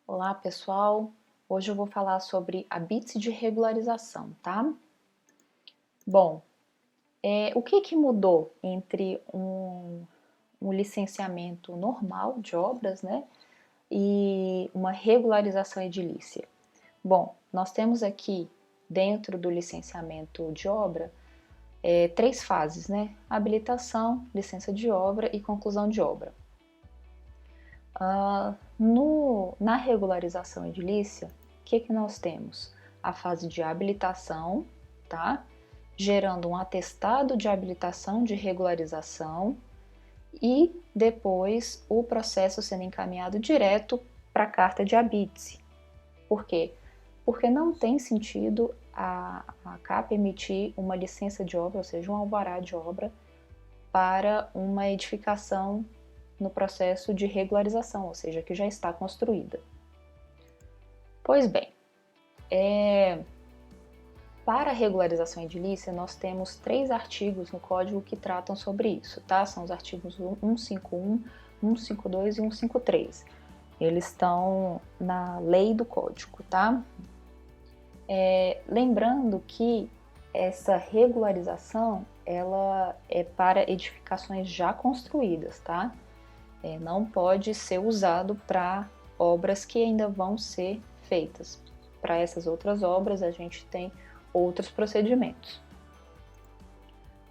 Olá, pessoal! Hoje eu vou falar sobre a BITS de regularização, tá? Bom, o que mudou entre um licenciamento normal de obras, né, e uma regularização edilícia? Bom, nós temos aqui, dentro do licenciamento de obra, três fases, né? Habilitação, licença de obra e conclusão de obra. Na regularização edilícia, o que nós temos? A fase de habilitação, tá? Gerando um atestado de habilitação de regularização e depois o processo sendo encaminhado direto para a carta de habite-se. Por quê? Porque não tem sentido a CAP emitir uma licença de obra, ou seja, um alvará de obra, para uma edificação no processo de regularização, ou seja, que já está construída. Pois bem, para a regularização edilícia, nós temos 3 artigos no Código que tratam sobre isso, tá? São os artigos 151, 152 e 153. Eles estão na lei do Código, tá? Lembrando que essa regularização, ela é para edificações já construídas, tá? Não pode ser usado para obras que ainda vão ser feitas. Para essas outras obras, a gente tem outros procedimentos.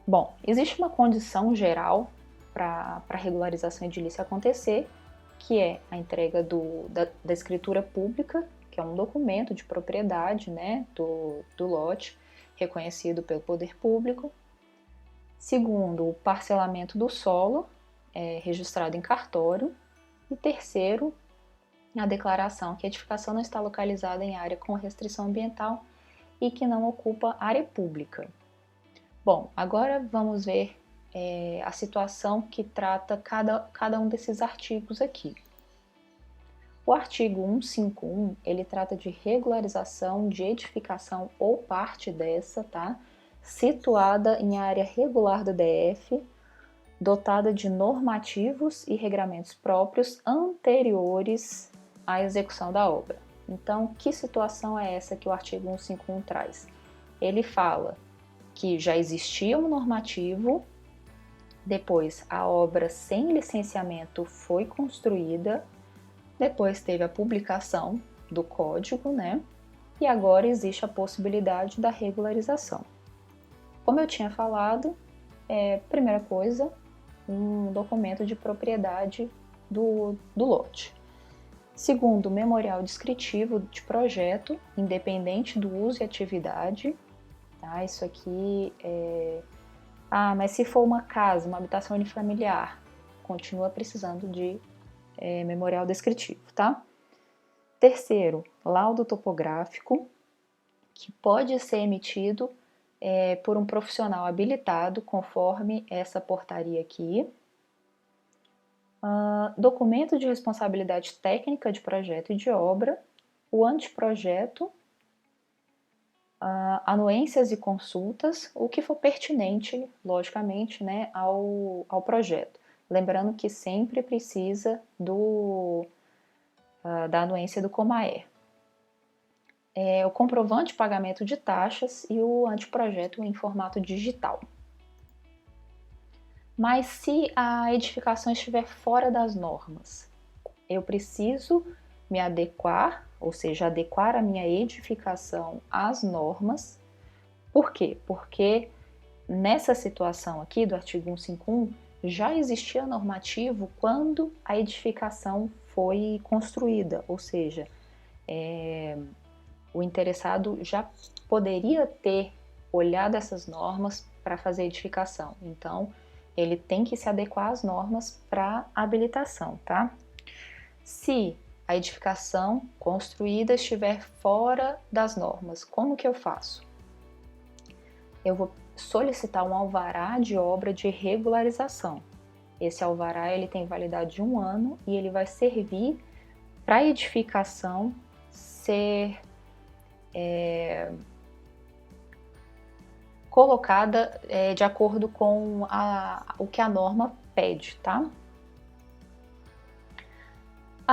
Bom, existe uma condição geral para a regularização edilícia acontecer, que é a entrega da escritura pública, que é um documento de propriedade, né, do lote, reconhecido pelo poder público. Segundo, o parcelamento do solo, registrado em cartório. E terceiro, a declaração que a edificação não está localizada em área com restrição ambiental e que não ocupa área pública. Bom, agora vamos ver a situação que trata cada um desses artigos aqui. O artigo 151, ele trata de regularização de edificação ou parte dessa, tá? Situada em área regular do DF, dotada de normativos e regramentos próprios anteriores à execução da obra. Então, que situação é essa que o artigo 151 traz? Ele fala que já existia um normativo, depois a obra sem licenciamento foi construída, depois teve a publicação do código, né? E agora existe a possibilidade da regularização. Como eu tinha falado, primeira coisa, um documento de propriedade do lote. Segundo, memorial descritivo de projeto, independente do uso e atividade. Tá? Isso aqui mas se for uma casa, uma habitação unifamiliar, continua precisando de memorial descritivo, tá? Terceiro, laudo topográfico, que pode ser emitido por um profissional habilitado, conforme essa portaria aqui. Documento de responsabilidade técnica de projeto e de obra, o anteprojeto, anuências e consultas, o que for pertinente, logicamente, né, ao projeto. Lembrando que sempre precisa da anuência do Comaer. O comprovante de pagamento de taxas e o anteprojeto em formato digital. Mas se a edificação estiver fora das normas, eu preciso me adequar, ou seja, adequar a minha edificação às normas. Por quê? Porque nessa situação aqui do artigo 151, já existia normativo quando a edificação foi construída, ou seja, o interessado já poderia ter olhado essas normas para fazer a edificação. Então, ele tem que se adequar às normas para habilitação, tá? Se a edificação construída estiver fora das normas, como que eu faço? Eu vou solicitar um alvará de obra de regularização. Esse alvará ele tem validade de 1 ano e ele vai servir para a edificação ser colocada de acordo com o que a norma pede, tá?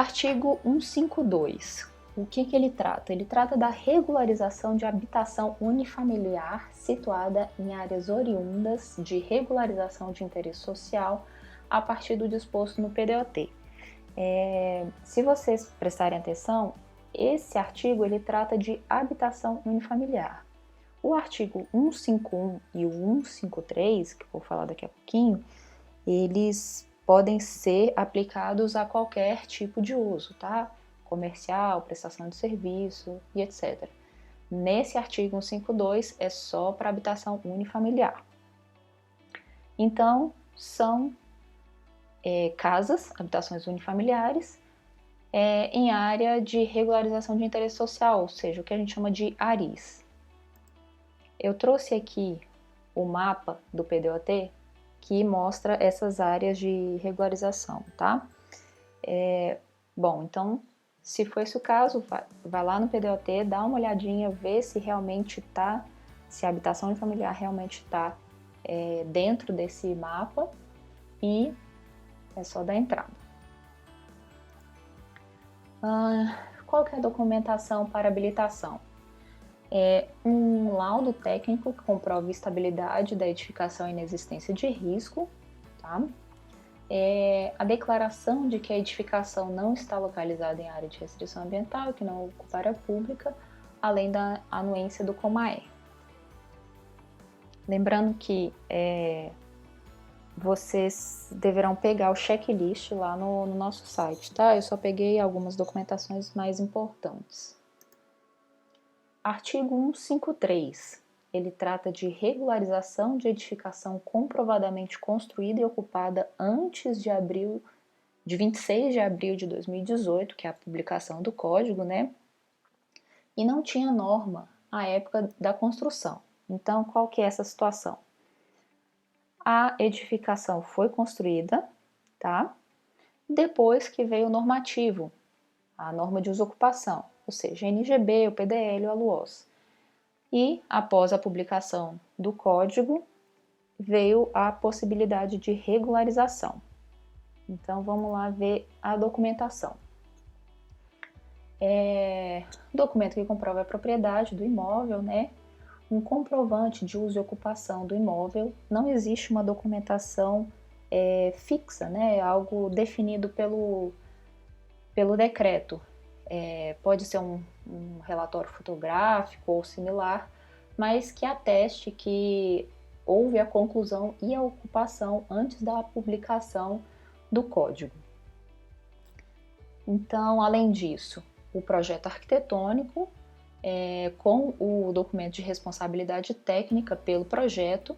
Artigo 152. O que ele trata? Ele trata da regularização de habitação unifamiliar situada em áreas oriundas de regularização de interesse social a partir do disposto no PDOT. Se vocês prestarem atenção, esse artigo ele trata de habitação unifamiliar. O artigo 151 e o 153, que eu vou falar daqui a pouquinho, eles podem ser aplicados a qualquer tipo de uso, tá? Comercial, prestação de serviço e etc. Nesse artigo 152 é só para habitação unifamiliar. Então, são casas, habitações unifamiliares, em área de regularização de interesse social, ou seja, o que a gente chama de ARIS. Eu trouxe aqui o mapa do PDOT que mostra essas áreas de regularização, tá? Bom, então, se for esse o caso, vai lá no PDOT, dá uma olhadinha, vê se realmente tá, se a habitação unifamiliar realmente está dentro desse mapa e é só dar entrada. Qual que é a documentação para habilitação? É um laudo técnico que comprova a estabilidade da edificação e inexistência de risco, tá? A declaração de que a edificação não está localizada em área de restrição ambiental e que não ocupa área pública, além da anuência do COMAER. Lembrando que vocês deverão pegar o checklist lá no nosso site, tá? Eu só peguei algumas documentações mais importantes. Artigo 153. Ele trata de regularização de edificação comprovadamente construída e ocupada antes de 26 de abril de 2018, que é a publicação do código, né? E não tinha norma à época da construção. Então, qual que é essa situação? A edificação foi construída, tá? Depois que veio o normativo, a norma de uso e ocupação, ou seja, a NGB, o PDL ou a LUOS. E, após a publicação do código, veio a possibilidade de regularização. Então, vamos lá ver a documentação. Documento que comprova a propriedade do imóvel, né? Um comprovante de uso e ocupação do imóvel. Não existe uma documentação fixa, né? Algo definido pelo decreto. Pode ser um relatório fotográfico ou similar, mas que ateste que houve a conclusão e a ocupação antes da publicação do código. Então, além disso, o projeto arquitetônico, com o documento de responsabilidade técnica pelo projeto,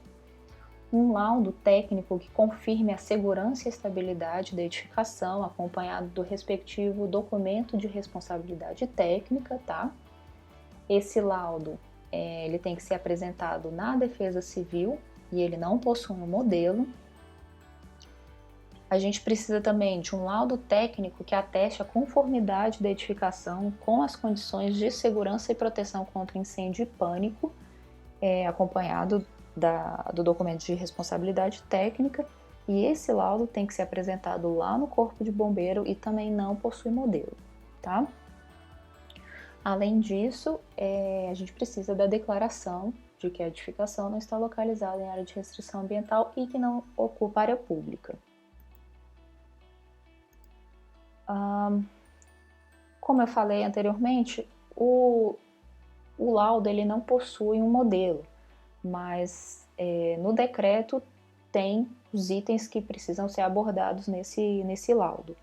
um laudo técnico que confirme a segurança e estabilidade da edificação, acompanhado do respectivo documento de responsabilidade técnica, tá? Esse laudo, ele tem que ser apresentado na Defesa Civil e ele não possui um modelo. A gente precisa também de um laudo técnico que ateste a conformidade da edificação com as condições de segurança e proteção contra incêndio e pânico, acompanhado do documento de responsabilidade técnica, e esse laudo tem que ser apresentado lá no Corpo de Bombeiro e também não possui modelo, tá? Além disso, a gente precisa da declaração de que a edificação não está localizada em área de restrição ambiental e que não ocupa área pública. Como eu falei anteriormente, o laudo ele não possui um modelo, mas no decreto tem os itens que precisam ser abordados nesse laudo.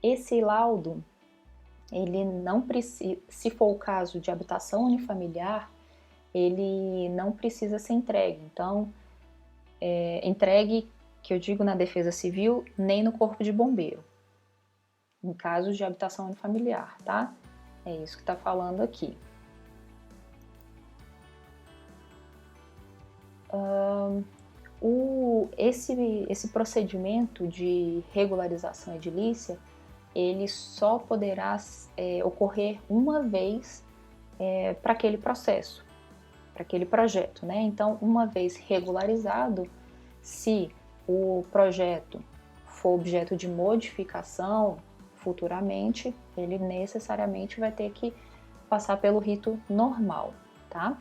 Esse laudo, ele não precisa, se for o caso de habitação unifamiliar, ele não precisa ser entregue. Então, entregue, que eu digo na Defesa Civil, nem no Corpo de Bombeiro, em casos de habitação unifamiliar, tá? É isso que está falando aqui. Esse procedimento de regularização edilícia, ele só poderá ocorrer uma vez para aquele processo, para aquele projeto, né? Então, uma vez regularizado, se o projeto for objeto de modificação futuramente, ele necessariamente vai ter que passar pelo rito normal, tá?